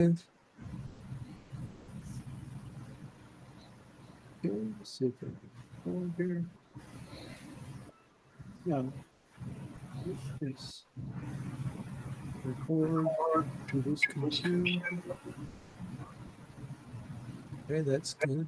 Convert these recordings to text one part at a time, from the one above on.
Okay, let's see if I can go in here. Yeah, it's record to this computer. Okay, that's good.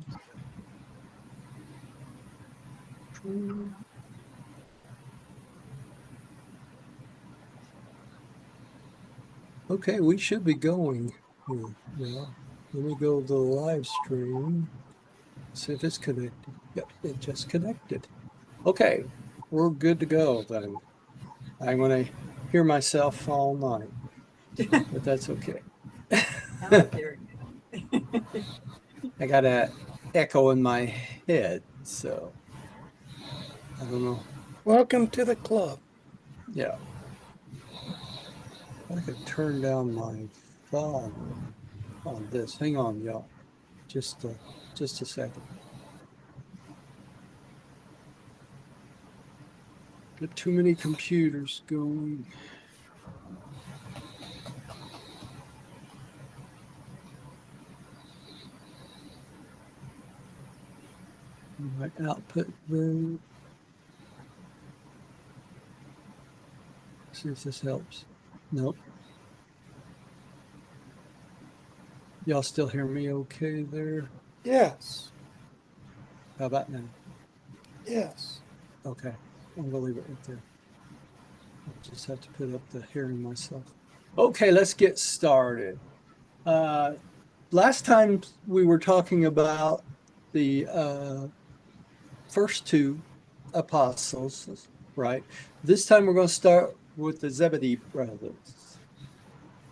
Okay, we should be going here now. Let me go to the live stream. See if it's connected. Yep, it just connected. Okay, we're good to go then. I'm going to hear myself all night, but that's okay. I got an echo in my head, so I don't know. Welcome to the club. Yeah. I could turn down my volume on this. Hang on, y'all. Just a second. Got too many computers going. My output room. See if this helps. Nope. Y'all still hear me okay there? Yes. How about now? Yes. Okay. I'm gonna leave it right there. I just have to put up the hearing myself. Okay, let's get started. Last time we were talking about the first two apostles, right? This time we're going to start with the Zebedee brothers.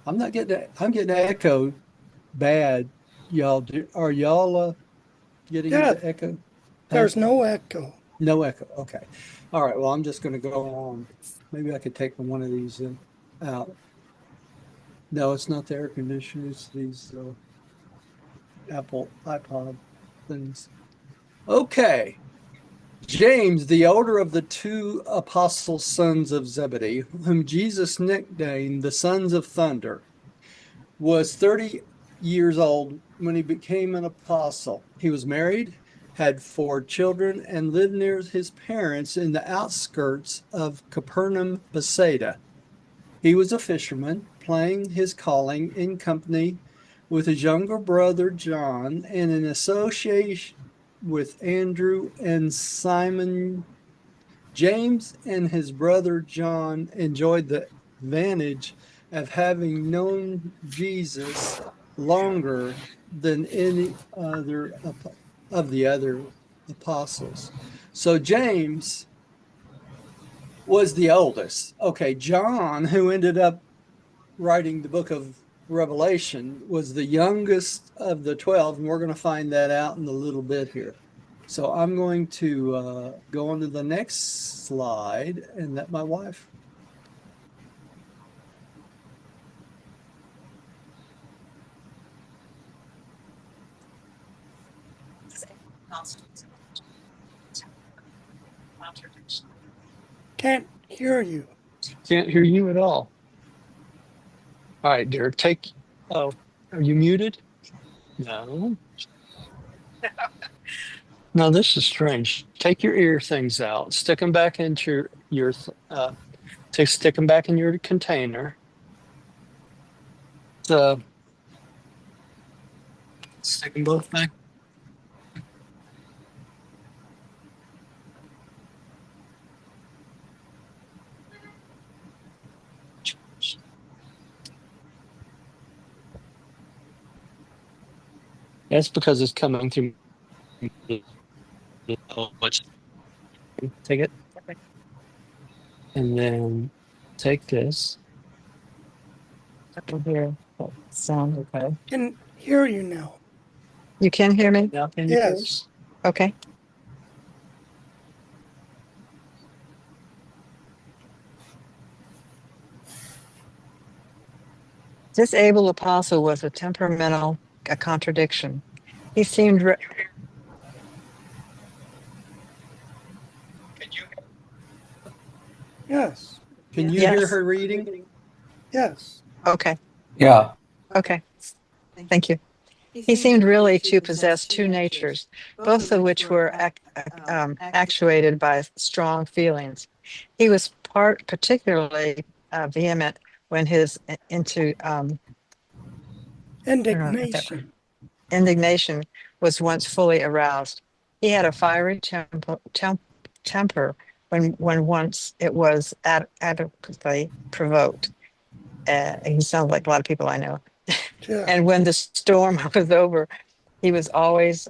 I'm getting an echo bad. Y'all are y'all getting the echo? There's no echo. No echo. Okay. All right. Well, I'm just going to go on. Maybe I could take one of these out. No, it's not the air conditioner. It's these Apple iPod things. Okay. James, the older of the two apostle sons of Zebedee, whom Jesus nicknamed the Sons of Thunder, was 30 years old when he became an apostle. He was married, had 4 children, and lived near his parents in the outskirts of Capernaum, Bethsaida. He was a fisherman, playing his calling in company with his younger brother John and in association with Andrew and Simon. James and his brother John enjoyed the advantage of having known Jesus longer than any other of the other apostles. So James was the oldest. Okay, John, who ended up writing the book of Revelation, was the youngest of the 12, and we're going to find that out in a little bit here. So I'm going to go on to the next slide and let my wife. Can't hear you. Can't hear you at all. All right, dear, oh, are you muted? No. No, this is strange. Take your ear things out, stick them back into stick them back in your container. So, stick them both back. That's because it's coming through. Take it. And then take this. Over here. Sound okay? Can hear you now. You can hear me? Now can you hear Yes. us? Okay. This able apostle was a contradiction. He seemed Yes. Can you Yes. hear her reading? Yes. okay. Yeah. Okay. Thank you. He seemed really to possess two natures, both of which were actuated by strong feelings. He was particularly vehement when his Indignation. indignation was once fully aroused. He had a fiery temper when once it was adequately provoked. He sounds like a lot of people I know. Yeah. And when the storm was over, he was always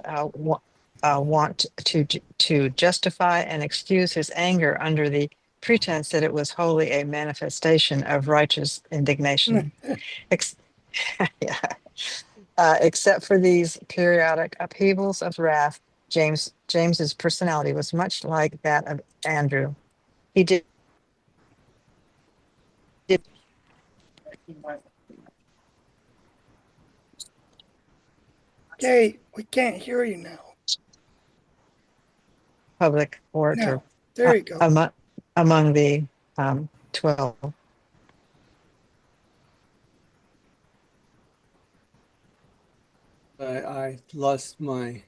want to justify and excuse his anger under the pretense that it was wholly a manifestation of righteous indignation. Ex- yeah. Except for these periodic upheavals of wrath, James's personality was much like that of Andrew. He did Okay, we can't hear you now. public orator Now, there you go. among the 12. I lost my,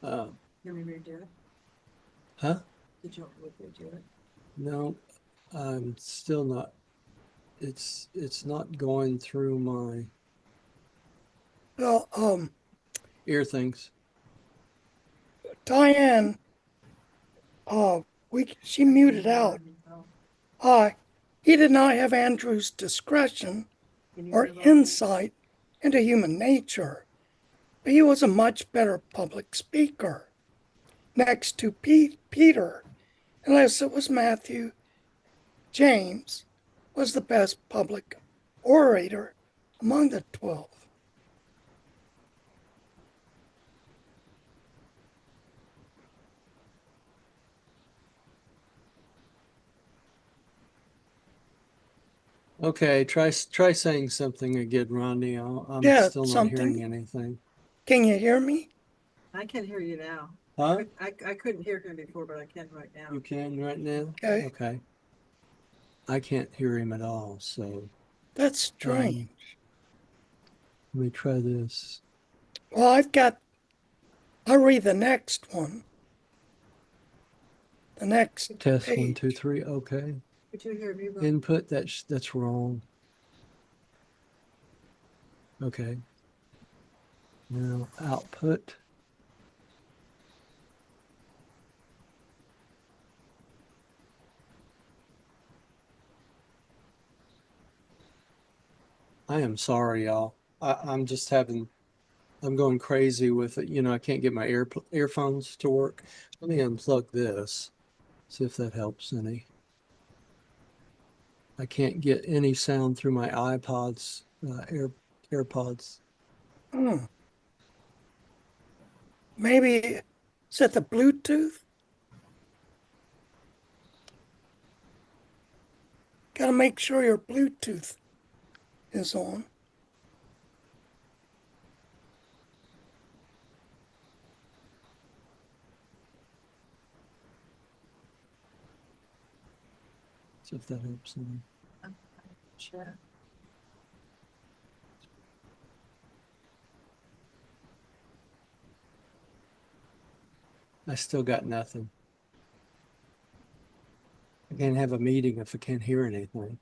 You want me to redo it? huh? Did you want me to redo it? No, I'm still not, it's not going through my Well, ear things. Diane, she muted out. He did not have Andrew's discretion Can you or hear about that? insight into human nature, but he was a much better public speaker. Next to Peter, unless it was Matthew, James was the best public orator among the 12. Okay, try saying something again, Rodney. I'm Yeah, still not something. hearing anything. Can you hear me? I can hear you now. Huh? I couldn't hear him before, but I can right now. You can right now? Okay. Okay. I can't hear him at all, so That's strange. let me try this. Well, I'll read the next one. The next Test page. 1, 2, 3. Okay. Could you hear me? Bob? Input, that's wrong. Okay. Now output. I am sorry, y'all. I'm just I'm going crazy with it. You know, I can't get my earphones to work. Let me unplug this, see if that helps any. I can't get any sound through my iPods, AirPods. Maybe is it the Bluetooth? Got to make sure your Bluetooth is on. See if that helps any. Sure. I still got nothing. I can't have a meeting if I can't hear anything.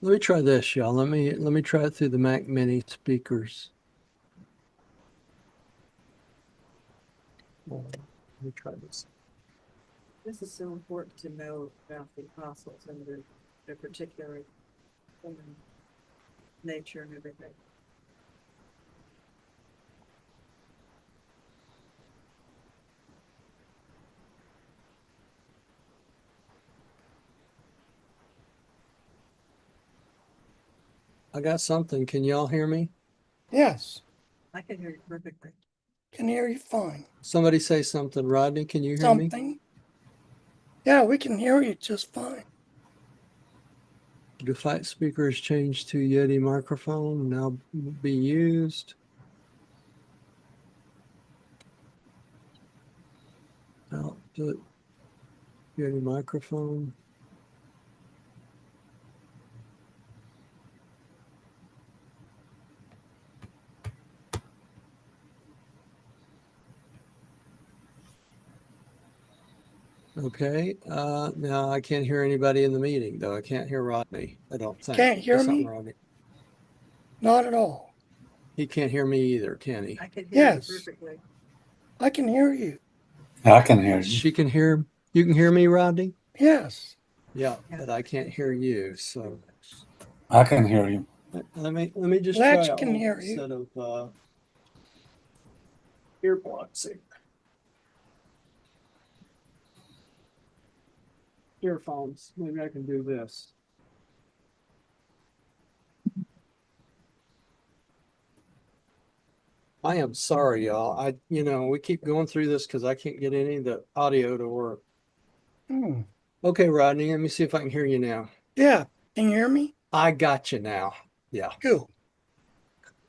Let me try this, y'all. Let me try it through the Mac Mini speakers. Let me try this. This is so important to know about the apostles and their particular nature and everything. I got something. Can y'all hear me? Yes, I can hear you perfectly. can hear you fine. Somebody say something. Rodney, can you hear me? Something? Yeah, we can hear you just fine. Device speakers changed to Yeti microphone, now be used. Output Yeti microphone. Okay, now I can't hear anybody in the meeting, though. I can't hear Rodney, I don't think. Can't hear There's something me? wrong with it. Not at all. He can't hear me either, can he? I can hear you Yes. perfectly. I can hear you. I can hear you. She can hear, you can hear me, Rodney? Yes. Yeah, but I can't hear you, so I can hear you. let me just Latch try a can whole hear you. set of earplugs here. Earphones, maybe I can do this. I am sorry, y'all. We keep going through this because I can't get any of the audio to work. Hmm. Okay, Rodney, let me see if I can hear you now. Yeah. Can you hear me? I got you now. Yeah, Cool.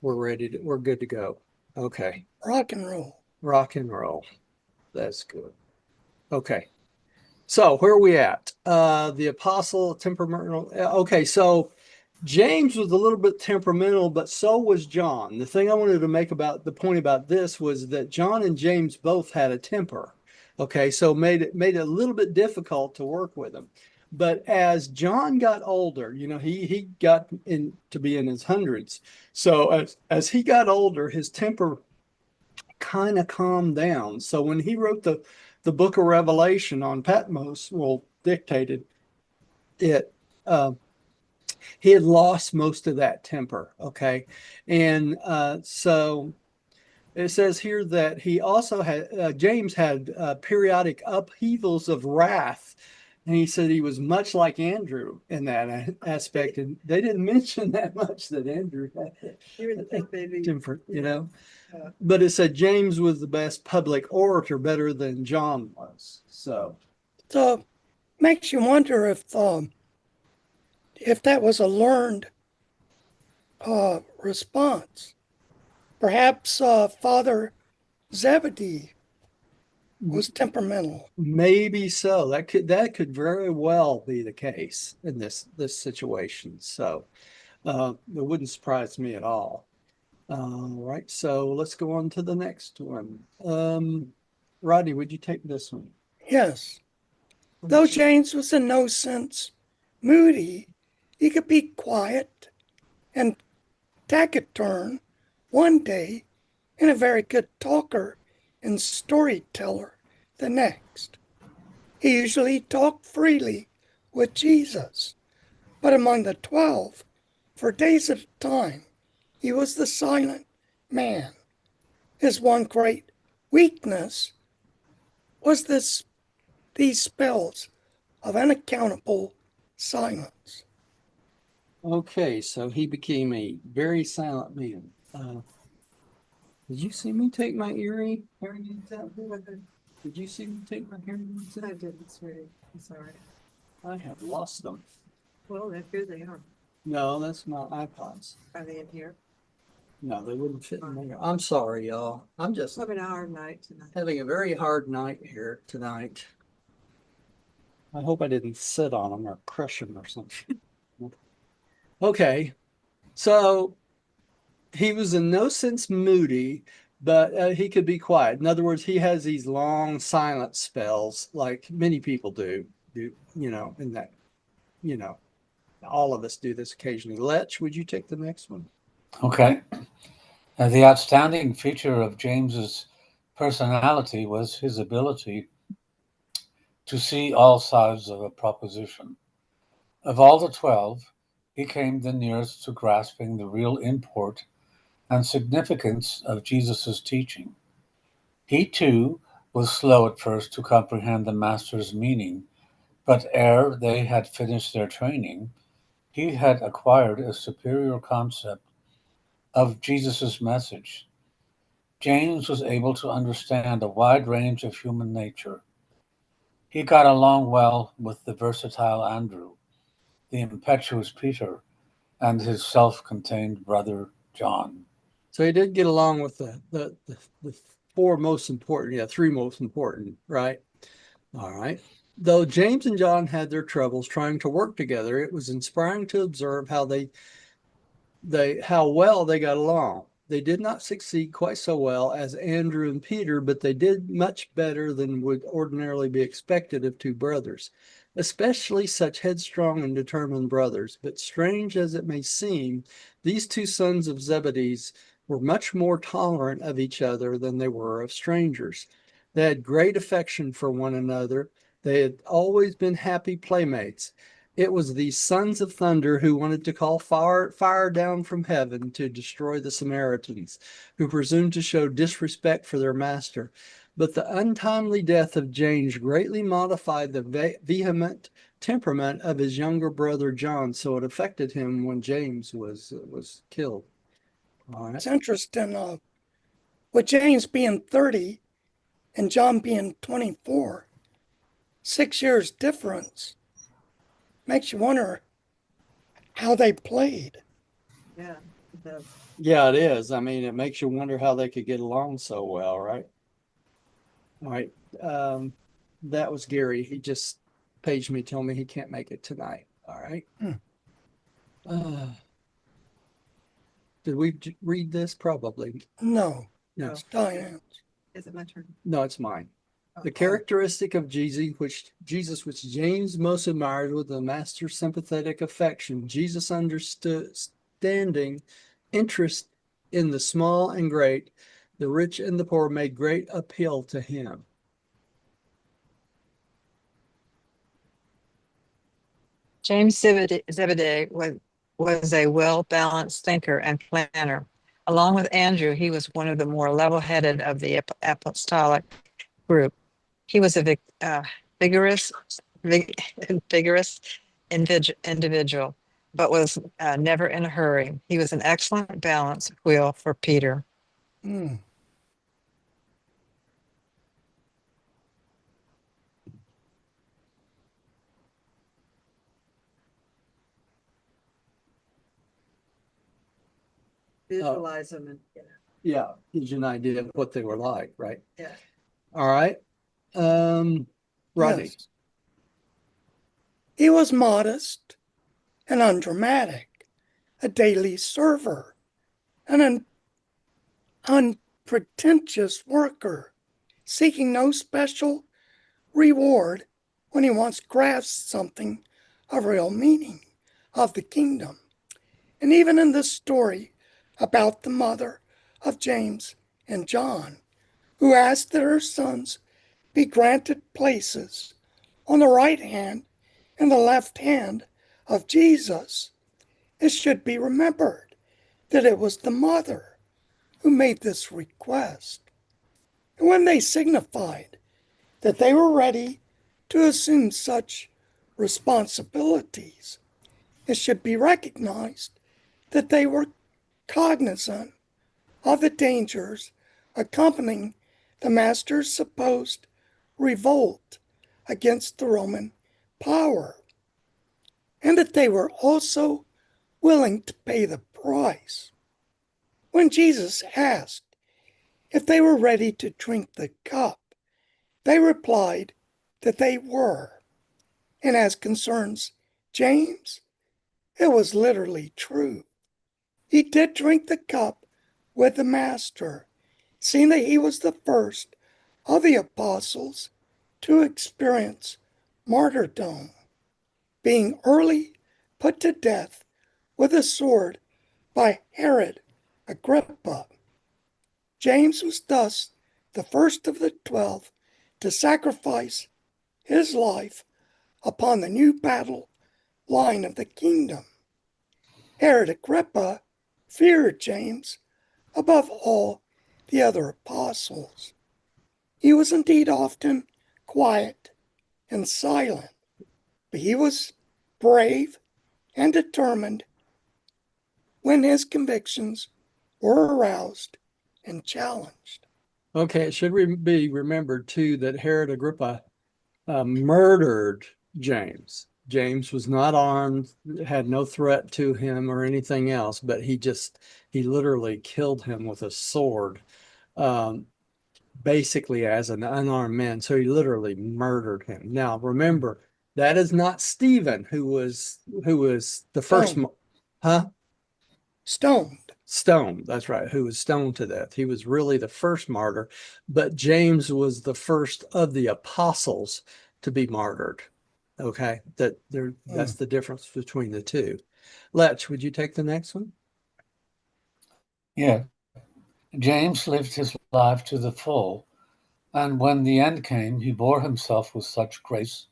we're good to go. Okay, Rock and roll. rock and roll. That's good. Okay. So where are we at? The apostle temperamental. Okay, so James was a little bit temperamental, but so was John. The thing I wanted to make about the point about this was that John and James both had a temper. Okay, so made it a little bit difficult to work with him. But as John got older, he got in to be in his hundreds. So as he got older, his temper kind of calmed down. So when he wrote the book of Revelation on Patmos, well, dictated it, he had lost most of that temper. Okay. And so it says here that he also had, James had periodic upheavals of wrath. And he said he was much like Andrew in that aspect. And they didn't mention that much that Andrew had. You would think they'd be, Different, but it said James was the best public orator, better than John was. So makes you wonder if that was a learned response. Perhaps Father Zebedee was temperamental. maybe so. That could very well be the case in this situation. So it wouldn't surprise me at all. Right. So let's go on to the next one. Rodney, would you take this one? Yes. Though James was in no sense moody, he could be quiet and taciturn one day and a very good talker and storyteller the next. He usually talked freely with Jesus, but among the 12, for days at a time, he was the silent man. His one great weakness was these spells of unaccountable silence. Okay, so he became a very silent man. Did you see me take my hearing aids out? Did you see me take my hearing aids I out? didn't, sweetie. I'm sorry. I have lost them. Well, here they are. No, that's not iPods. Are they in here? No, they wouldn't fit in there. I'm sorry, y'all. I'm just Having an hour night tonight. having a very hard night here tonight. I hope I didn't sit on them or crush them or something. Okay, so he was in no sense moody, but he could be quiet. In other words, he has these long silent spells, like many people do. In that, all of us do this occasionally. Lech, would you take the next one? Okay. The outstanding feature of James's personality was his ability to see all sides of a proposition. Of all the 12, he came the nearest to grasping the real import and significance of Jesus' teaching. He, too, was slow at first to comprehend the Master's meaning, but ere they had finished their training, he had acquired a superior concept of Jesus' message. James was able to understand a wide range of human nature. He got along well with the versatile Andrew, the impetuous Peter, and his self-contained brother John. So he did get along with the four most important, three most important, right? All right. Though James and John had their troubles trying to work together, it was inspiring to observe how well they got along. They did not succeed quite so well as Andrew and Peter, but they did much better than would ordinarily be expected of two brothers, especially such headstrong and determined brothers. But strange as it may seem, these two sons of Zebedee's were much more tolerant of each other than they were of strangers. They had great affection for one another. They had always been happy playmates. It was these sons of thunder who wanted to call fire down from heaven to destroy the Samaritans, who presumed to show disrespect for their master. But the untimely death of James greatly modified the vehement temperament of his younger brother John, so it affected him when James was killed. All right. It's interesting, with James being 30 and John being 24, 6 years difference. Makes you wonder how they played. Yeah, the, Yeah, it is. I mean, it makes you wonder how they could get along so well, right? All right. That was Gary. He just paged me, told me he can't make it tonight. All right. Did we read this? Probably. No, No. it's Diane's. is it my turn? No, it's mine. The Oh, characteristic of Jesus, which James most admired, was the master's sympathetic affection. Jesus understanding interest in the small and great, the rich and the poor, made great appeal to him. James Zebedee was a well-balanced thinker and planner. Along with Andrew, he was one of the more level-headed of the apostolic group. He was a vigorous individual, but was never in a hurry. He was an excellent balance wheel for Peter. Visualize them and, Yeah, gives you an idea of what they were like, right? yeah. All right. Rodney. Yes. He was modest and undramatic, a daily server, an unpretentious worker, seeking no special reward when he once grasped something of real meaning of the kingdom. And even in this story about the mother of James and John, who asked that her sons be granted places on the right hand and the left hand of Jesus, it should be remembered that it was the mother who made this request. And when they signified that they were ready to assume such responsibilities, it should be recognized that they were cognizant of the dangers accompanying the master's supposed revolt against the Roman power, and that they were also willing to pay the price. When Jesus asked if they were ready to drink the cup, they replied that they were. And as concerns James, it was literally true. He did drink the cup with the Master, seeing that he was the first of the apostles to experience martyrdom, being early put to death with a sword by Herod Agrippa. James was thus the first of the 12 to sacrifice his life upon the new battle line of the kingdom. Herod Agrippa feared James above all the other apostles. He was indeed often quiet and silent, but he was brave and determined when his convictions were aroused and challenged. Okay, it should be remembered too that Herod Agrippa murdered James. James was not armed, had no threat to him or anything else, but he literally killed him with a sword, basically as an unarmed man. So he literally murdered him. Now, remember, that is not Stephen, who was the first, Stoned. huh? Stoned. Stoned, that's right, who was stoned to death. He was really the first martyr, but James was the first of the apostles to be martyred. Okay, that's the difference between the two. Letch, would you take the next one? Yeah. James lived his life to the full, and when the end came, he bore himself with such grace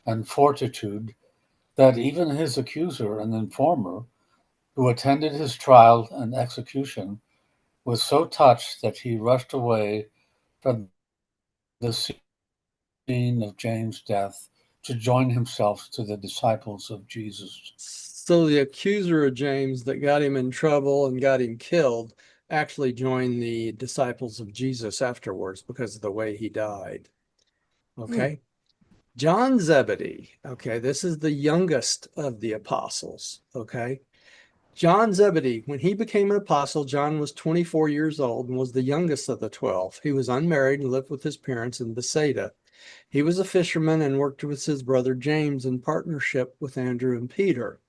and fortitude that even his accuser and informer, who attended his trial and execution, was so touched that he rushed away from the scene of James' death to join himself to the disciples of Jesus. So the accuser of James that got him in trouble and got him killed actually joined the disciples of Jesus afterwards because of the way he died. Okay. John Zebedee. Okay. This is the youngest of the apostles. Okay. John Zebedee, when he became an apostle, John was 24 years old and was the youngest of the 12. He was unmarried and lived with his parents in Bethsaida. He was a fisherman and worked with his brother James in partnership with Andrew and Peter.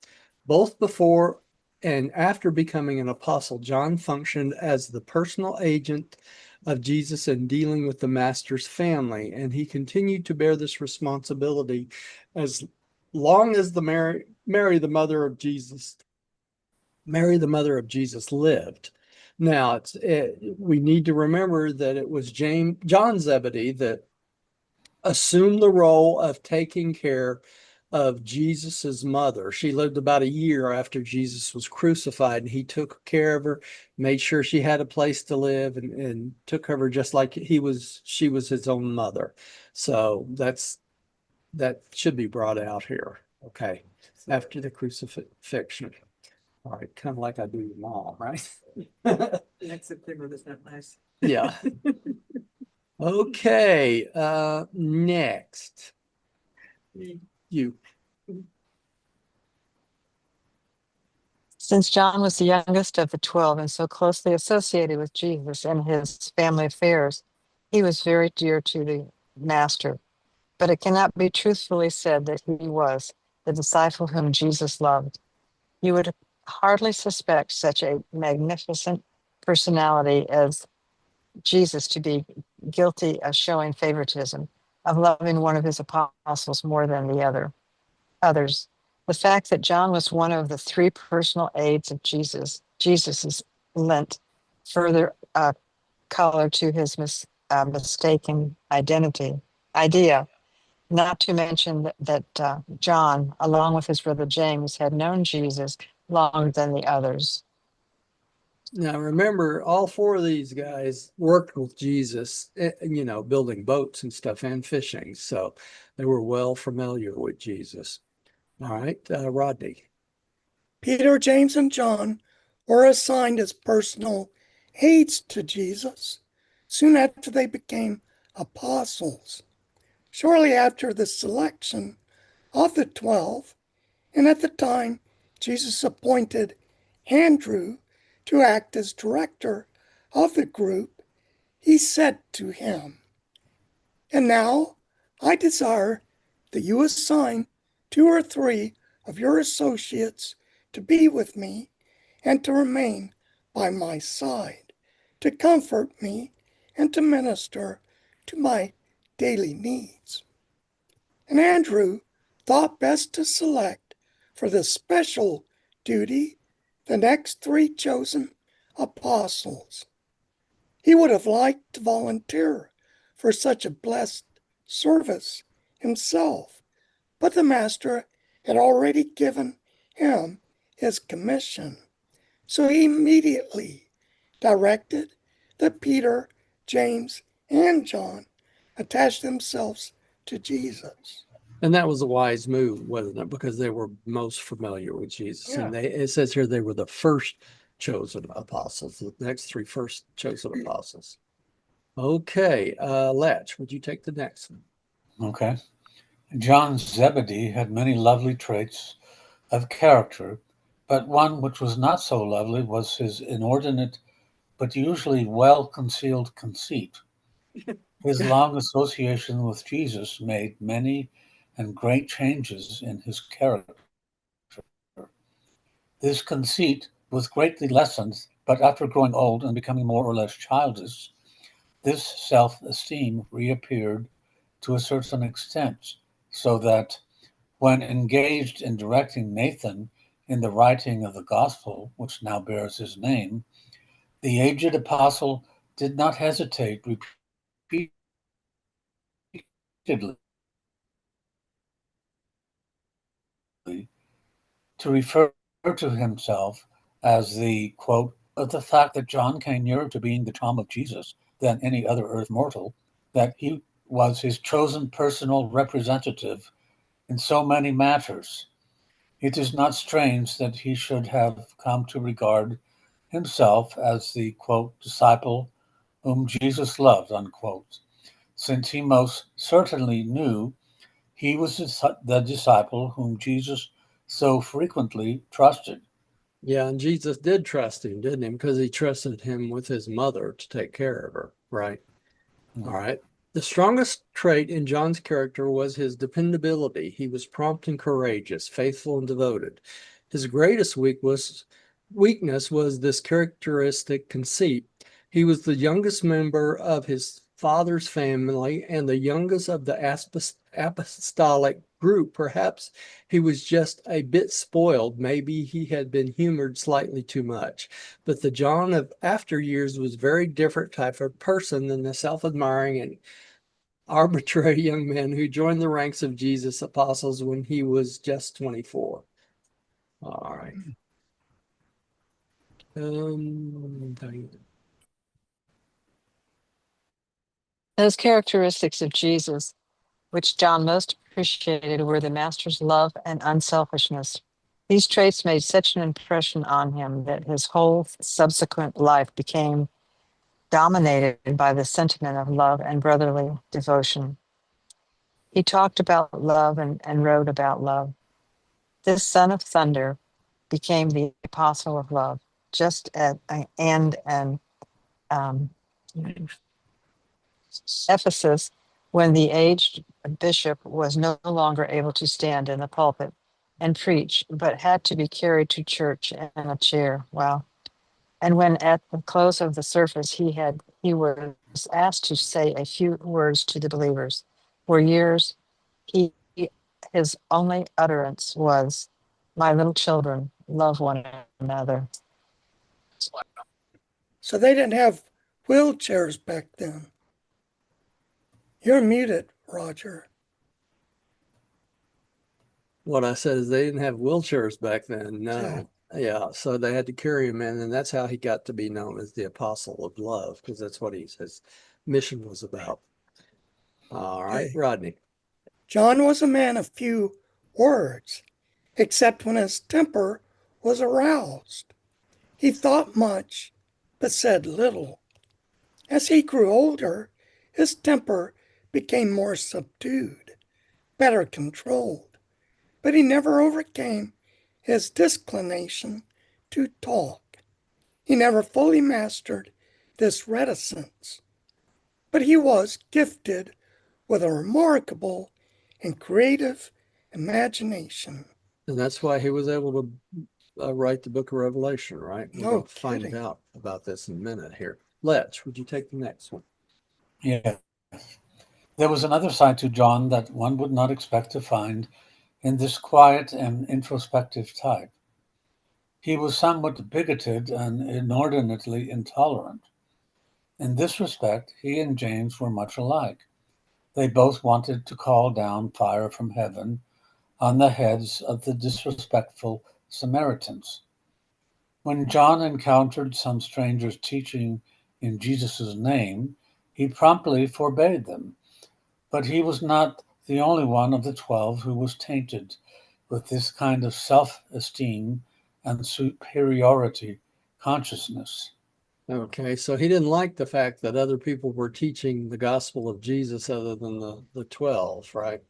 Both before and after becoming an apostle, John functioned as the personal agent of Jesus in dealing with the master's family, and he continued to bear this responsibility as long as Mary, the mother of Jesus, lived. Now, we need to remember that it was John Zebedee that assumed the role of taking care of Jesus's mother. She lived about a year after Jesus was crucified, and he took care of her, made sure she had a place to live, and took care of her just like she was his own mother. So that should be brought out here. Okay. After the crucifixion. All right, kind of like I do your mom, right? Next September was not nice. Yeah. Okay, next. You. Since John was the youngest of the 12 and so closely associated with Jesus and his family affairs, he was very dear to the Master. But it cannot be truthfully said that he was the disciple whom Jesus loved. You would hardly suspect such a magnificent personality as Jesus to be guilty of showing favoritism, of loving one of his apostles more than the others. The fact that John was one of the three personal aides of Jesus lent further color to his mistaken idea. Not to mention that John, along with his brother James, had known Jesus longer than the others. Now remember, all four of these guys worked with Jesus, building boats and stuff and fishing. So they were well familiar with Jesus. All right, Rodney. Peter, James, and John were assigned as personal aides to Jesus soon after they became apostles. Shortly after the selection of the 12, and at the time Jesus appointed Andrew to act as director of the group, he said to him, "And now I desire that you assign 2 or 3 of your associates to be with me and to remain by my side, to comfort me and to minister to my daily needs." And Andrew thought best to select for this special duty the next 3 chosen apostles. He would have liked to volunteer for such a blessed service himself, but the Master had already given him his commission. So he immediately directed that Peter, James, and John attach themselves to Jesus. And that was a wise move, wasn't it? Because they were most familiar with Jesus. Yeah. And it says here they were the first chosen apostles, the next 3 first chosen apostles. Okay, Letch, would you take the next one? Okay. John Zebedee had many lovely traits of character, but one which was not so lovely was his inordinate but usually well-concealed conceit. His long association with Jesus made many and great changes in his character. This conceit was greatly lessened But after growing old and becoming more or less childish, this self-esteem reappeared to a certain extent, so that when engaged in directing Nathan in the writing of the gospel, which now bears his name, the aged apostle did not hesitate repeatedly to refer to himself as the, quote, of the fact that John came nearer to being the Tom of Jesus than any other earth mortal, that he was his chosen personal representative in so many matters. It is not strange that he should have come to regard himself as the, quote, disciple whom Jesus loved, unquote, since he most certainly knew he was the disciple whom Jesus so frequently trusted. Yeah, and Jesus did trust him, didn't he? Because he trusted him with his mother to take care of her, right? All right. The strongest trait in John's character was his dependability. He was prompt and courageous, faithful and devoted. His greatest weakness was this characteristic conceit. He was the youngest member of his father's family and the youngest of the apostolic group. Perhaps he was just a bit spoiled. Maybe he had been humored slightly too much. But the John of after years was a very different type of person than the self-admiring and arbitrary young man who joined the ranks of Jesus' apostles when he was just 24. All right. Those characteristics of Jesus which John most appreciated were the Master's love and unselfishness. These traits made such an impression on him that his whole subsequent life became dominated by the sentiment of love and brotherly devotion. He talked about love and wrote about love. This son of thunder became the apostle of love, just at Ephesus, when the aged bishop was no longer able to stand in the pulpit and preach, but had to be carried to church in a chair. Wow. And when at the close of the service he was asked to say a few words to the believers. For years his only utterance was, "My little children, love one another." So they didn't have wheelchairs back then. You're muted, Roger. What I said is they didn't have wheelchairs back then. No. Yeah, so they had to carry him in, and that's how he got to be known as the Apostle of Love, because that's what his mission was about. All right, Okay. Rodney. John was a man of few words, except when his temper was aroused. He thought much, but said little. As he grew older, his temper became more subdued, better controlled, but he never overcame his disinclination to talk. He never fully mastered this reticence, but he was gifted with a remarkable and creative imagination. And that's why he was able to write the book of Revelation, right? We're going to find out about this in a minute here. Letch, would you take the next one? Yeah. There was another side to John that one would not expect to find in this quiet and introspective type. He was somewhat bigoted and inordinately intolerant. In this respect, he and James were much alike. They both wanted to call down fire from heaven on the heads of the disrespectful Samaritans. When John encountered some strangers teaching in Jesus' name, he promptly forbade them. But he was not the only one of the 12 who was tainted with this kind of self-esteem and superiority consciousness. Okay, so he didn't like the fact that other people were teaching the gospel of Jesus other than the 12, right?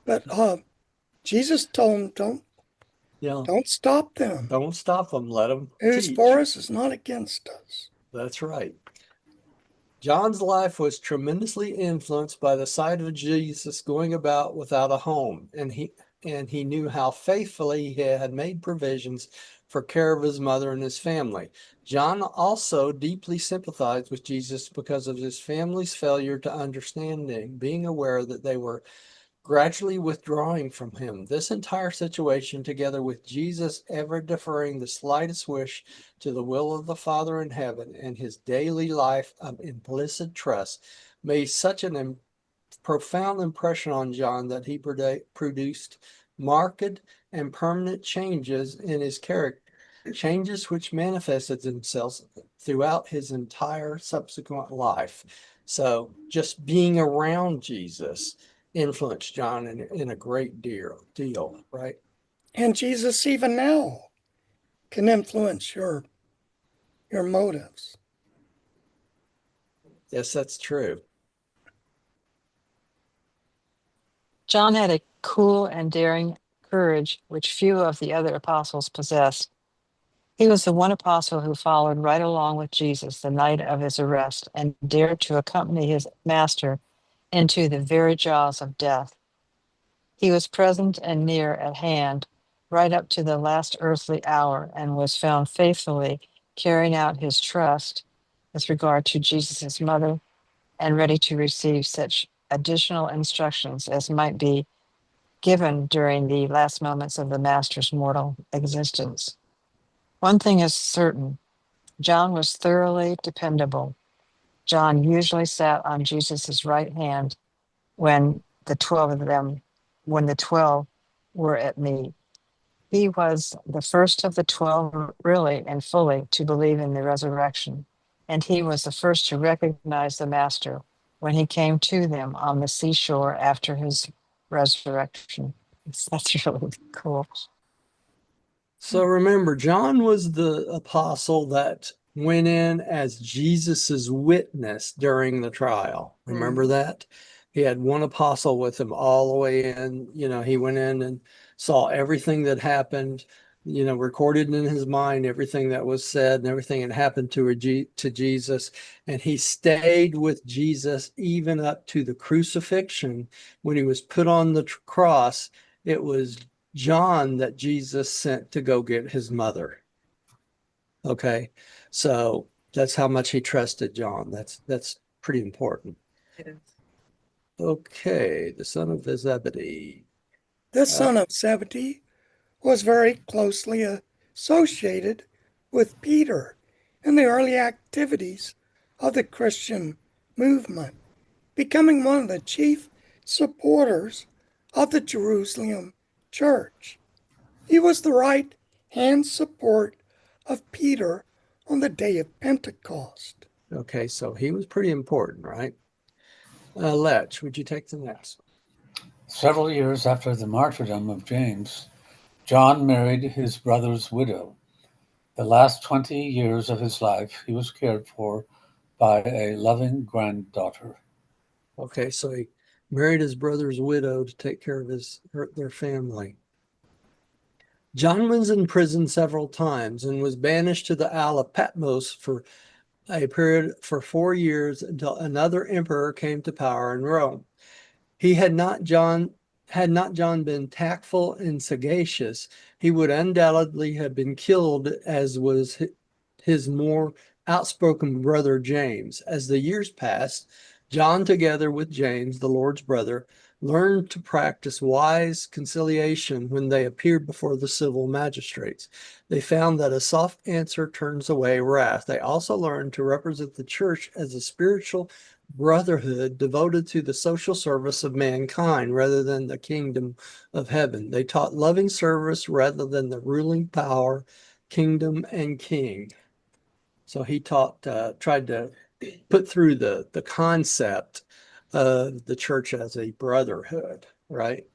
But Jesus told him, don't stop them. Don't stop them, let them Who's teach. for us is not against us. That's right. John's life was tremendously influenced by the sight of Jesus going about without a home, and he knew how faithfully he had made provisions for care of his mother and his family. John also deeply sympathized with Jesus because of his family's failure to understanding, being aware that they were gradually withdrawing from him. This entire situation, together with Jesus ever deferring the slightest wish to the will of the Father in heaven and his daily life of implicit trust, made such an profound impression on John that he produced marked and permanent changes in his character, changes which manifested themselves throughout his entire subsequent life. So just being around Jesus influenced John in a great deal, right? And Jesus even now can influence your motives. Yes, that's true. John had a cool and daring courage which few of the other apostles possessed. He was the one apostle who followed right along with Jesus the night of his arrest and dared to accompany his master into the very jaws of death. He was present and near at hand right up to the last earthly hour and was found faithfully carrying out his trust with regard to Jesus' mother and ready to receive such additional instructions as might be given during the last moments of the master's mortal existence. One thing is certain, John was thoroughly dependable. John usually sat on Jesus' right hand when the 12 were at meat. He was the first of the 12 really and fully to believe in the resurrection, and he was the first to recognize the master when he came to them on the seashore after his resurrection. That's really cool. So remember, John was the apostle that went in as Jesus's witness during the trial. Remember that? He had one apostle with him all the way in. He went in and saw everything that happened, recorded in his mind everything that was said and everything that happened to Jesus. And he stayed with Jesus even up to the crucifixion. When he was put on the cross, it was John that Jesus sent to go get his mother. Okay. So that's how much he trusted John. That's pretty important. It is. Okay. The son of Zebedee. The son of Zebedee was very closely associated with Peter in the early activities of the Christian movement, becoming one of the chief supporters of the Jerusalem church. He was the right hand support of Peter on the day of Pentecost. Okay. So he was pretty important, right? Lech, would you take the next one? Several years after the martyrdom of James, John married his brother's widow. The last 20 years of his life, he was cared for by a loving granddaughter. Okay. So he married his brother's widow to take care of their family. John was in prison several times and was banished to the Isle of Patmos for a period for 4 years until another emperor came to power in Rome. Had not John been tactful and sagacious, he would undoubtedly have been killed, as was his more outspoken brother James. As the years passed, John, together with James, the Lord's brother, learned to practice wise conciliation when they appeared before the civil magistrates. They found that a soft answer turns away wrath. They also learned to represent the church as a spiritual brotherhood devoted to the social service of mankind rather than the kingdom of heaven. They taught loving service rather than the ruling power, kingdom, and king. So he tried to put through the concept of the church as a brotherhood, right?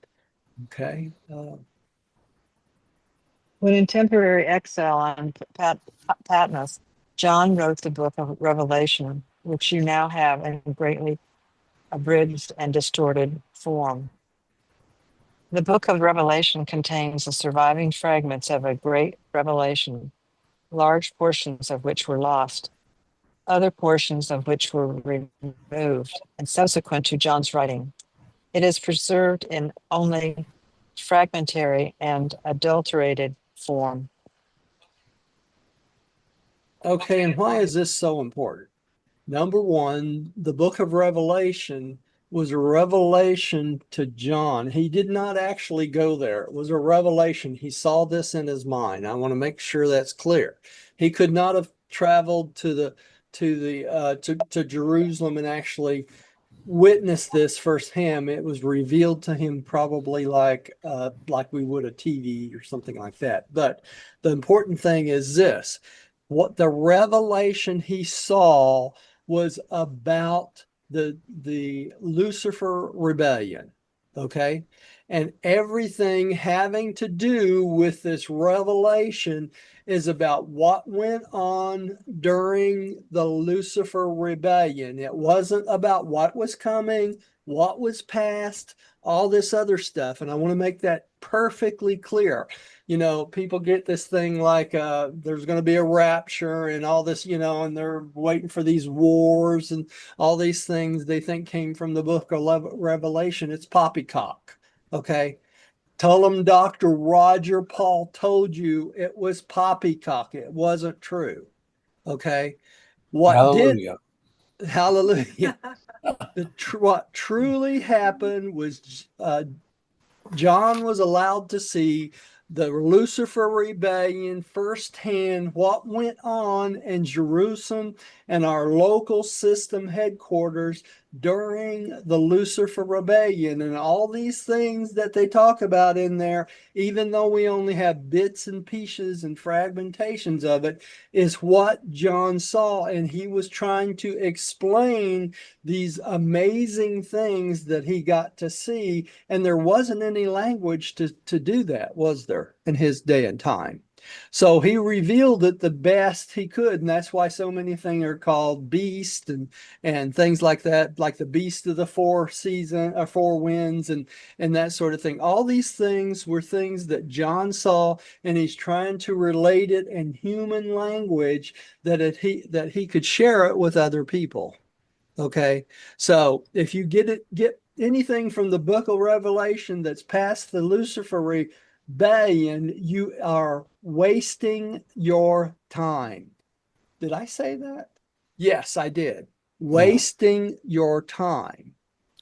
Okay. When in temporary exile on Patmos, John wrote the book of Revelation, which you now have in greatly abridged and distorted form. The book of Revelation contains the surviving fragments of a great revelation, large portions of which were lost, other portions of which were removed and subsequent to John's writing. It is preserved in only fragmentary and adulterated form. Okay, and why is this so important? Number one, the book of Revelation was a revelation to John. He did not actually go there. It was a revelation. He saw this in his mind. I want to make sure that's clear. He could not have traveled to Jerusalem and actually witnessed this firsthand. It was revealed to him probably like we would a TV or something like that. But the important thing is this: what the revelation he saw was about the Lucifer rebellion. Okay. And everything having to do with this revelation is about what went on during the Lucifer rebellion. It wasn't about what was coming, what was past, all this other stuff. And I want to make that perfectly clear. You know, people get this thing like there's going to be a rapture and all this, you know, and they're waiting for these wars and all these things they think came from the book of Revelation. It's poppycock. Okay. Tell them Dr. Roger Paul told you it was poppycock. It wasn't true. Okay. Hallelujah. Hallelujah. What truly happened was John was allowed to see the Lucifer rebellion firsthand, what went on in Jerusalem and our local system headquarters during the Lucifer rebellion. And all these things that they talk about in there, even though we only have bits and pieces and fragmentations of it, is what John saw. And he was trying to explain these amazing things that he got to see. And there wasn't any language to do that, was there, in his day and time? So he revealed it the best he could. And that's why so many things are called beast and things like that, like the beast of the four winds and that sort of thing. All these things were things that John saw, and he's trying to relate it in human language that he could share it with other people. Okay. So if you get anything from the book of Revelation that's past the Lucifer rebellion, you are wasting your time. Did I say that? Yes, I did. Wasting your time.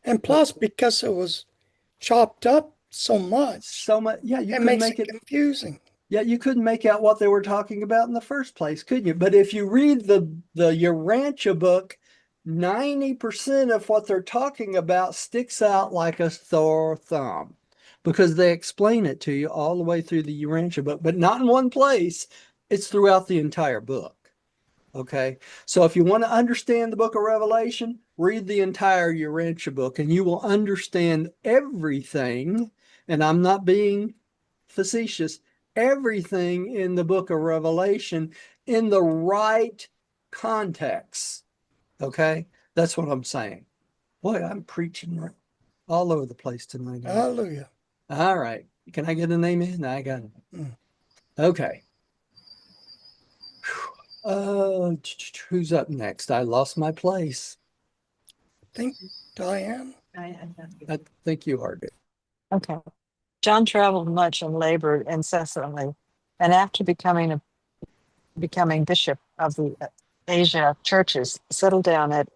And plus, because it was chopped up so much, Yeah, you it could makes make it it confusing. Yeah, you couldn't make out what they were talking about in the first place, could you? But if you read the Urantia book, 90% of what they're talking about sticks out like a sore thumb because they explain it to you all the way through the Urantia book, but not in one place. It's throughout the entire book. Okay. So if you want to understand the book of Revelation, read the entire Urantia book and you will understand everything. And I'm not being facetious, everything in the book of Revelation in the right context. Okay. That's what I'm saying. Boy, I'm preaching all over the place tonight. Hallelujah. All right. Can I get a name in? I got it. Okay. Who's up next? I lost my place. I think Diane. I I think you are. Okay. John traveled much and labored incessantly, and after becoming bishop of the Asia churches, settled down at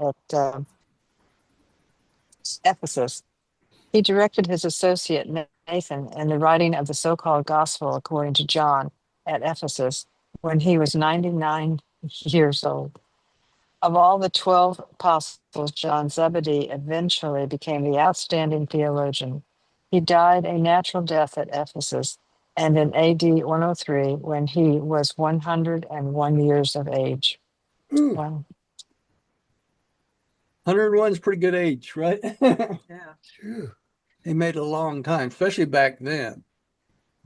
Ephesus. He directed his associate Nathan in the writing of the so-called Gospel according to John at Ephesus when he was 99 years old. Of all the 12 apostles, John Zebedee eventually became the outstanding theologian. He died a natural death at Ephesus and in AD 103 when he was 101 years of age. Ooh, Wow. 101 is pretty good age, right? yeah. phew. He made a long time, especially back then.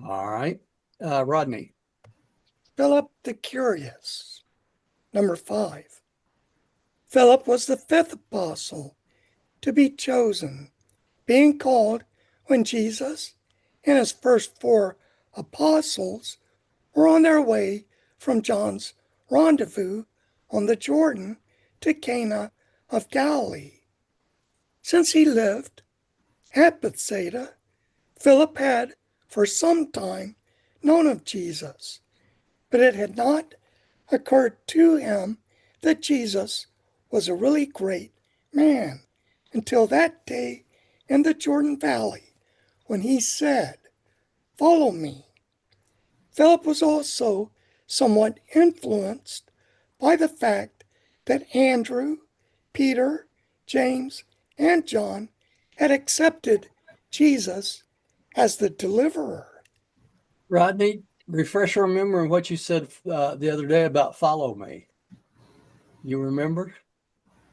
All right. Rodney. Philip the Curious. Number 5. Philip was the fifth apostle to be chosen, being called when Jesus and his first 4 apostles were on their way from John's rendezvous on the Jordan to Cana of Galilee. Since he lived at Bethsaida, Philip had for some time known of Jesus, but it had not occurred to him that Jesus was a really great man until that day in the Jordan Valley when he said, "Follow me." Philip was also somewhat influenced by the fact that Andrew, Peter, James, and John had accepted Jesus as the deliverer. Rodney, refresh our memory of what you said the other day about follow me. You remember?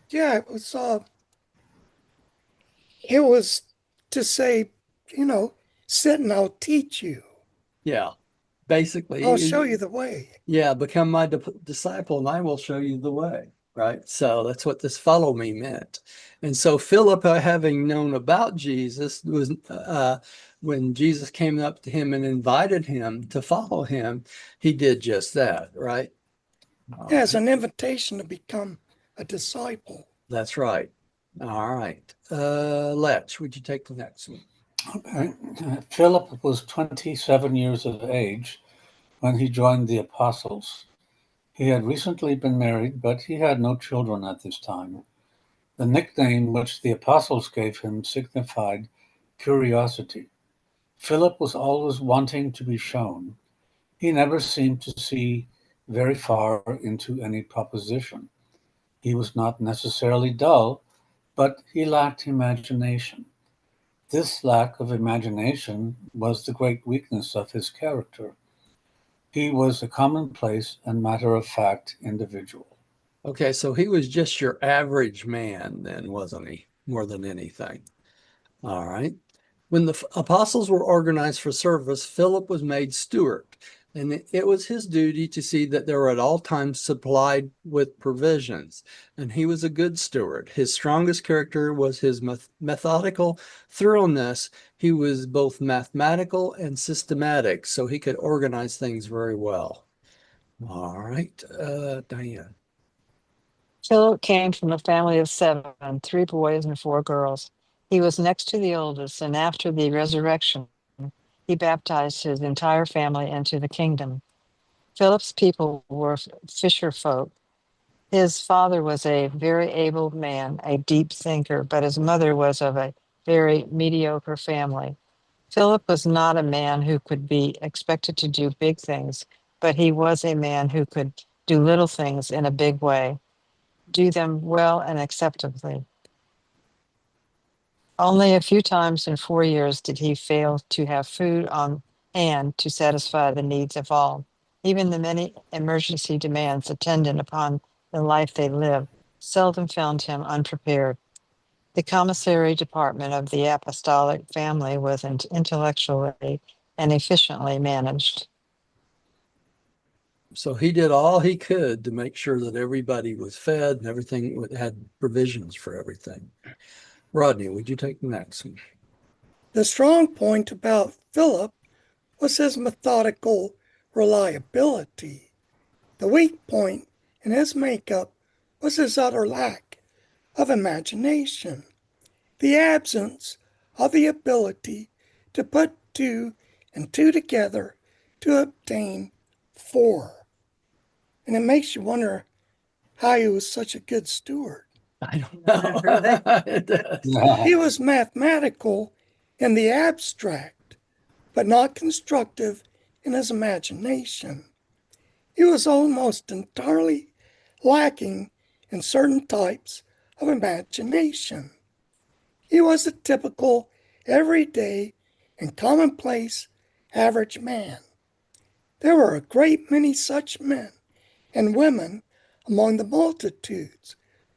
Yeah, it was to say, sit and I'll teach you. Yeah. Basically, I'll show you the way. yeah, become my disciple and I will show you the way, right? So that's what this follow me meant. And so Philip, having known about Jesus, was when Jesus came up to him and invited him to follow him, he did just that, right? Yeah, it's an invitation to become a disciple. That's right. All right. Letch, would you take the next one? Okay. Philip was 27 years of age when he joined the apostles. He had recently been married, but he had no children at this time. The nickname which the apostles gave him signified curiosity. Philip was always wanting to be shown. He never seemed to see very far into any proposition. He was not necessarily dull, but he lacked imagination. This lack of imagination was the great weakness of his character. He was a commonplace and matter-of-fact individual. Okay, so he was just your average man then, wasn't he? More than anything. All right. When the apostles were organized for service, Philip was made steward, and it was his duty to see that they were at all times supplied with provisions. And he was a good steward. His strongest character was his methodical thoroughness. He was both mathematical and systematic, so he could organize things very well. All right, Diane. Philip came from a family of 7, 3 boys and 4 girls. He was next to the oldest, and after the resurrection, he baptized his entire family into the kingdom. Philip's people were fisher folk. His father was a very able man, a deep thinker, but his mother was of a very mediocre family. Philip was not a man who could be expected to do big things, but he was a man who could do little things in a big way, do them well and acceptably. Only a few times in 4 years did he fail to have food on hand to satisfy the needs of all. Even the many emergency demands attendant upon the life they lived seldom found him unprepared. The commissary department of the apostolic family was intellectually and efficiently managed. So he did all he could to make sure that everybody was fed and everything had provisions for everything. Rodney, would you take the next one? The strong point about Philip was his methodical reliability. The weak point in his makeup was his utter lack of imagination, the absence of the ability to put 2 and 2 together to obtain 4. And it makes you wonder how he was such a good steward. I don't know. It does. He was mathematical in the abstract, but not constructive in his imagination. He was almost entirely lacking in certain types of imagination. He was a typical, everyday, and commonplace average man. There were a great many such men and women among the multitudes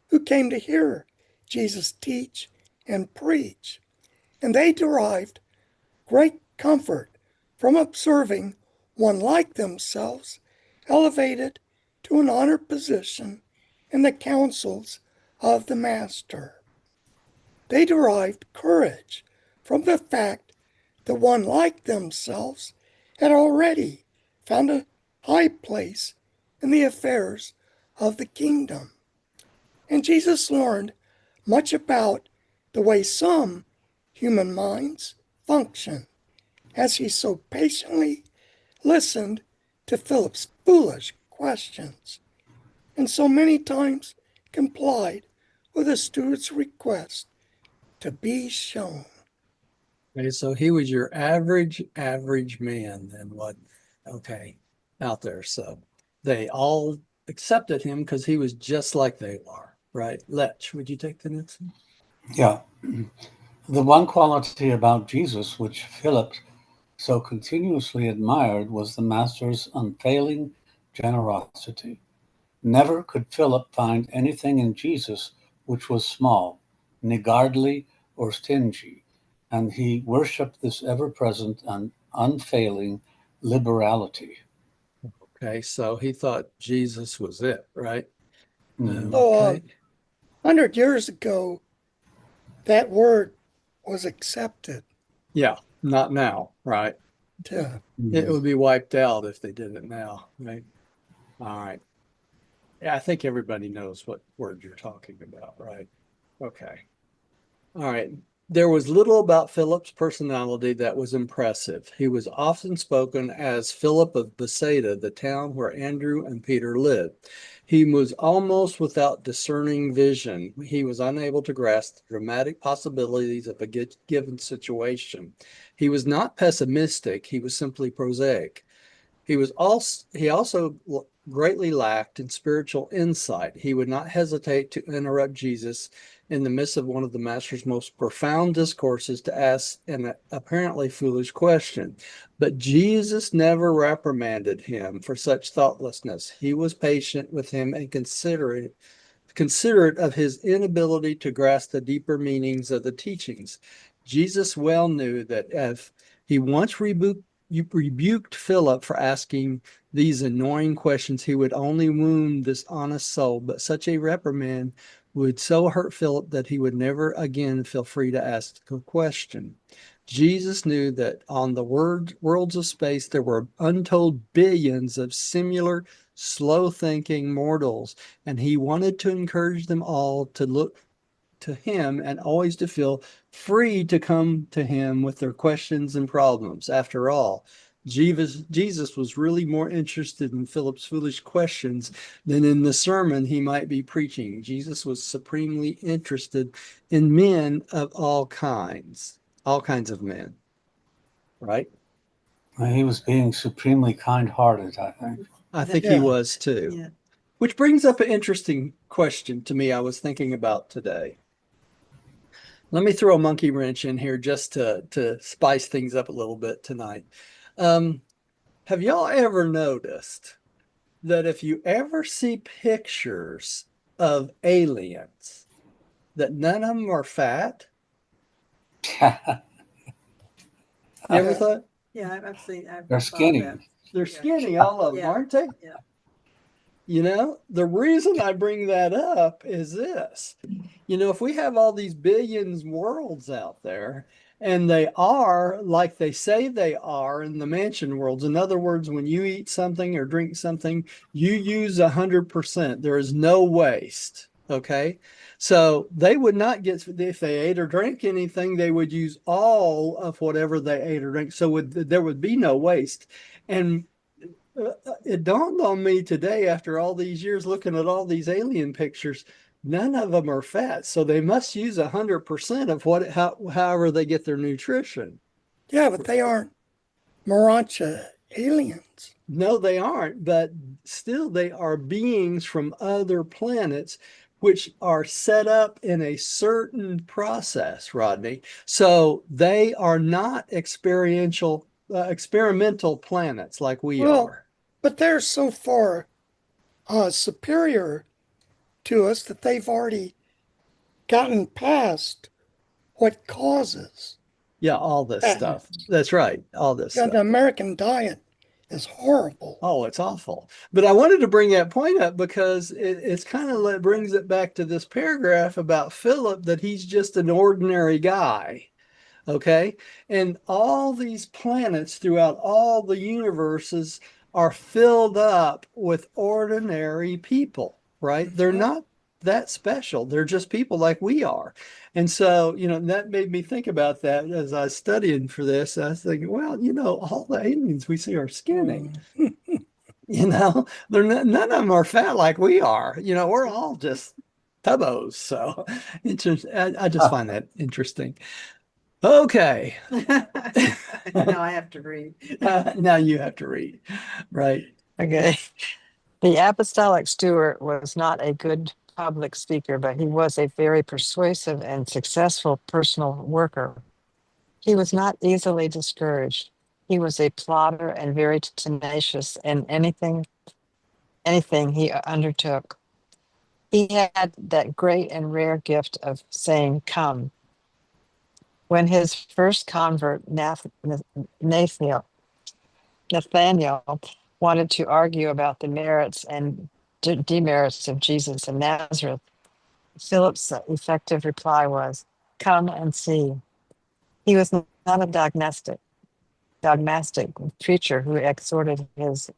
who came to hear Jesus teach and preach, and they derived great comfort from observing one like themselves elevated to an honored position in the councils of the Master. They derived courage from the fact that one like themselves had already found a high place in the affairs of the kingdom. And Jesus learned much about the way some human minds function as he so patiently listened to Philip's foolish questions, and so many times complied with the student's request to be shown. Okay, so he was your average man then what? Okay, out there. So they all accepted him because he was just like they are, right? Lech, would you take the next one? Yeah. The one quality about Jesus which Philip so continuously admired was the Master's unfailing generosity. Never could Philip find anything in Jesus which was small, niggardly, or stingy, and he worshipped this ever-present and unfailing liberality. Okay, so he thought Jesus was it, right? So, Okay. 100 years ago, that word was accepted. Yeah, not now, right? Yeah. It would be wiped out if they did it now, right? All right. Yeah, I think everybody knows what word you're talking about, right? Okay. All right. There was little about Philip's personality that was impressive. He was often spoken as Philip of Bethsaida, the town where Andrew and Peter lived. He was almost without discerning vision. He was unable to grasp the dramatic possibilities of a given situation. He was not pessimistic, he was simply prosaic. He also greatly lacked in spiritual insight. He would not hesitate to interrupt Jesus in the midst of one of the master's most profound discourses to ask an apparently foolish question. But Jesus never reprimanded him for such thoughtlessness. He was patient with him and considerate of his inability to grasp the deeper meanings of the teachings. Jesus well knew that if he once rebuked Philip for asking these annoying questions, he would only wound this honest soul. But such a reprimand would so hurt Philip that he would never again feel free to ask a question. Jesus knew that on the worlds of space, there were untold billions of similar, slow-thinking mortals, and he wanted to encourage them all to look to him and always to feel free to come to him with their questions and problems. After all, Jesus was really more interested in Philip's foolish questions than in the sermon he might be preaching. Jesus was supremely interested in men of all kinds of men, right? He was being supremely kind-hearted, I think. I think he Yeah. was too. Yeah. Which brings up an interesting question to me I was thinking about today. Let me throw a monkey wrench in here just to spice things up a little bit tonight. Have y'all ever noticed that if you ever see pictures of aliens, that none of them are fat? You ever Yeah. thought? Yeah, I've seen, I've They're thought skinny. that. They're Yeah. skinny, all of them, Yeah. aren't they? Yeah. You know, the reason I bring that up is this. You know, if we have all these billions worlds out there, and they are like they say they are in the mansion worlds, in other words, when you eat something or drink something, you use 100%. There is no waste. Okay. So they would not get, if they ate or drank anything, they would use all of whatever they ate or drank. So there would be no waste. And it dawned on me today, after all these years looking at all these alien pictures, none of them are fat, so they must use 100% of however they get their nutrition. Yeah, but they aren't Urantia aliens. No, they aren't, but still they are beings from other planets which are set up in a certain process, Rodney. So they are not experimental planets like we Well, are. but they're so far superior to us that they've already gotten past what causes. Yeah, all this Yeah. stuff. That's right. All this Yeah, stuff. the American diet is horrible. Oh, it's awful. But I wanted to bring that point up because it's kind of brings it back to this paragraph about Philip, that he's just an ordinary guy. Okay. And all these planets throughout all the universes are filled up with ordinary people, right? They're Yeah. not that special. They're just people like we are. And so, you know, that made me think about that as I was studying for this. I was thinking, well, you know, all the aliens we see are skinny. Mm. You know, none of them are fat like we are. You know, we're all just tubos. So I just find that interesting. Okay. Now I have to read. Now you have to read, right? Okay. The apostolic steward was not a good public speaker, but he was a very persuasive and successful personal worker. He was not easily discouraged. He was a plodder and very tenacious in anything he undertook. He had that great and rare gift of saying, "Come." When his first convert, Nathaniel, wanted to argue about the merits and demerits of Jesus of Nazareth, Philip's effective reply was, "Come and see." He was not a dogmatic preacher who exhorted his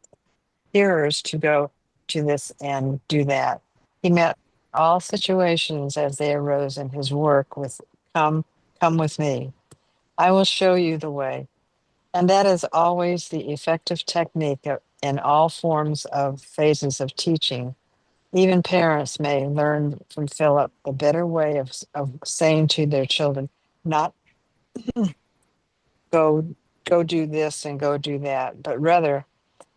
hearers to go to this and do that. He met all situations as they arose in his work with, "Come, come with me. I will show you the way." And that is always the effective technique in all forms of phases of teaching. Even parents may learn from Philip the better way of saying to their children, not go go do this and go do that, but rather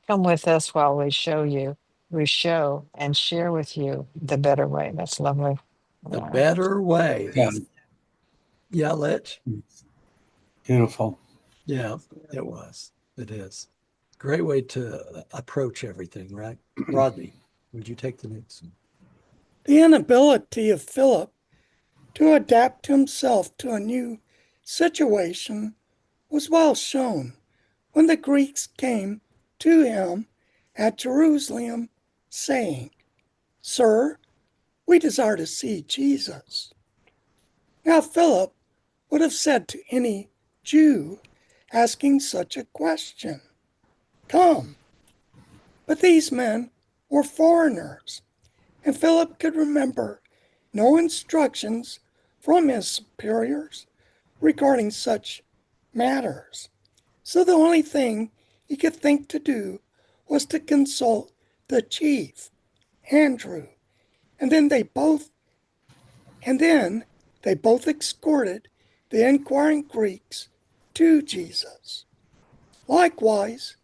come with us while we show and share with you the better way. That's lovely. The better way. Yeah, Yeah, Letch. beautiful. Yeah, it was. It is. Great way to approach everything, right? Rodney, would you take the next one? The inability of Philip to adapt himself to a new situation was well shown when the Greeks came to him at Jerusalem, saying, "Sir, we desire to see Jesus." Now, Philip would have said to any Jew asking such a question, "Come." But these men were foreigners, and Philip could remember no instructions from his superiors regarding such matters. So the only thing he could think to do was to consult the chief, Andrew, and then they both escorted the inquiring Greeks to Jesus. Likewise,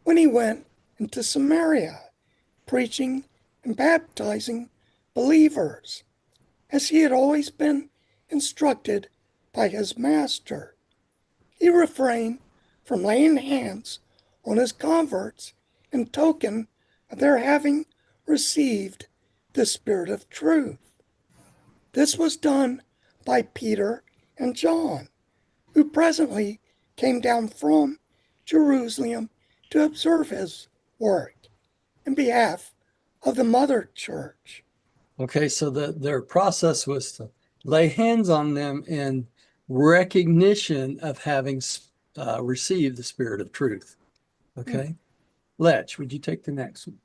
when he went into Samaria, preaching and baptizing believers, as he had always been instructed by his master, he refrained from laying hands on his converts in token of their having received the Spirit of truth. This was done by Peter and John, who presently came down from Jerusalem to observe his work in behalf of the mother church. Okay, so their process was to lay hands on them in recognition of having received the Spirit of truth. Okay. Letch, would you take the next one?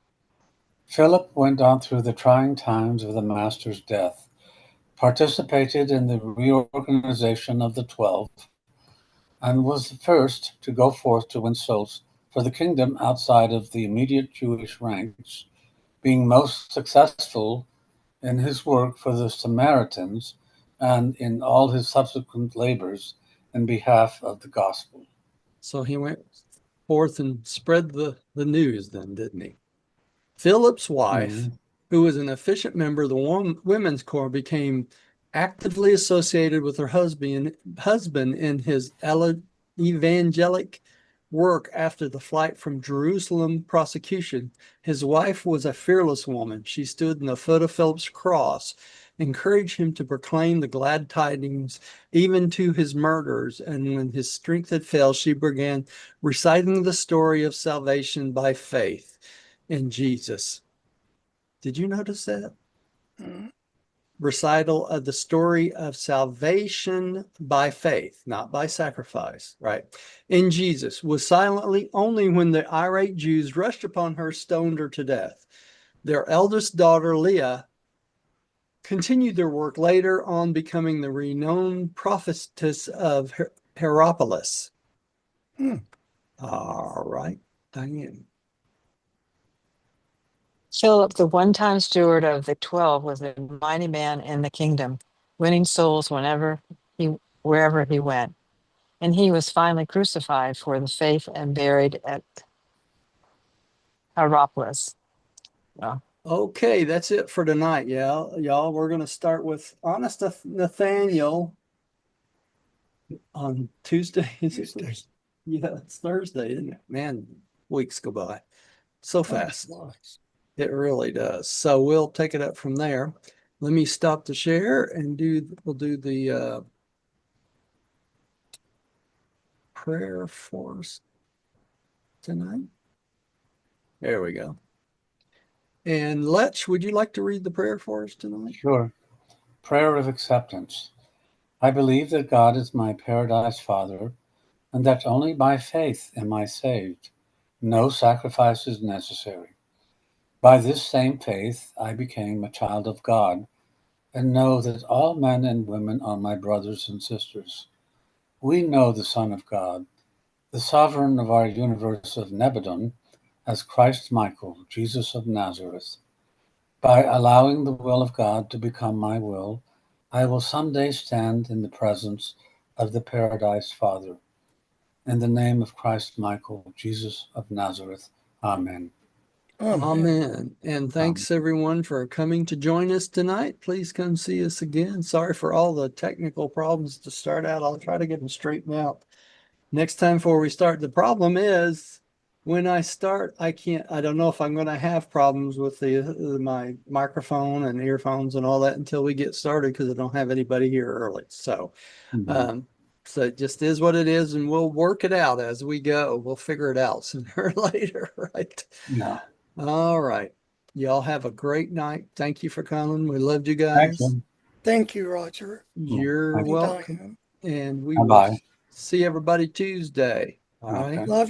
Philip went on through the trying times of the Master's death, participated in the reorganization of the 12, and was the first to go forth to win souls for the kingdom outside of the immediate Jewish ranks, being most successful in his work for the Samaritans and in all his subsequent labors in behalf of the gospel. So he went forth and spread the news then, didn't he? Philip's wife, who was an efficient member of the women's corps, became actively associated with her husband in his evangelic work after the flight from Jerusalem prosecution. His wife was a fearless woman. She stood in the foot of Philip's cross, encouraged him to proclaim the glad tidings even to his murderers. And when his strength had failed, she began reciting the story of salvation by faith in Jesus. Did you notice that? Mm-hmm. Recital of the story of salvation by faith, not by sacrifice, right? In Jesus, was silently only when the irate Jews rushed upon her, stoned her to death. Their eldest daughter, Leah, continued their work later on, becoming the renowned prophetess of Hierapolis. All right, Diane. Philip, the one-time steward of the 12, was a mighty man in the kingdom, winning souls wherever he went. And he was finally crucified for the faith and buried at Hierapolis. Well, Okay, that's it for tonight, y'all. We're going to start with Honest Nathaniel on Tuesday. Is it Tuesday. Thursday? Yeah, it's Thursday, isn't it? Man, weeks go by so fast. Nice. It really does. So we'll take it up from there. Let me stop the share and we'll do the prayer for us tonight. There we go. And Letch, would you like to read the prayer for us tonight? Sure. Prayer of acceptance. I believe that God is my paradise Father, and that only by faith am I saved. No sacrifice is necessary. By this same faith, I became a child of God, and know that all men and women are my brothers and sisters. We know the Son of God, the sovereign of our universe of Nebadon, as Christ Michael, Jesus of Nazareth. By allowing the will of God to become my will, I will someday stand in the presence of the Paradise Father. In the name of Christ Michael, Jesus of Nazareth. Amen. Amen. And thanks everyone for coming to join us tonight. Please come see us again. Sorry for all the technical problems to start out. I'll try to get them straightened out next time before we start. The problem is when I start, I don't know if I'm going to have problems with my microphone and earphones and all that until we get started, because I don't have anybody here early. So, so it just is what it is, and we'll work it out as we go. We'll figure it out sooner or later, right? Yeah. All right. Y'all have a great night. Thank you for coming. We loved you Thank guys. you. Thank you, Roger. You're Thank you. welcome. And we will Bye-bye. see everybody Tuesday. All right. Okay. Love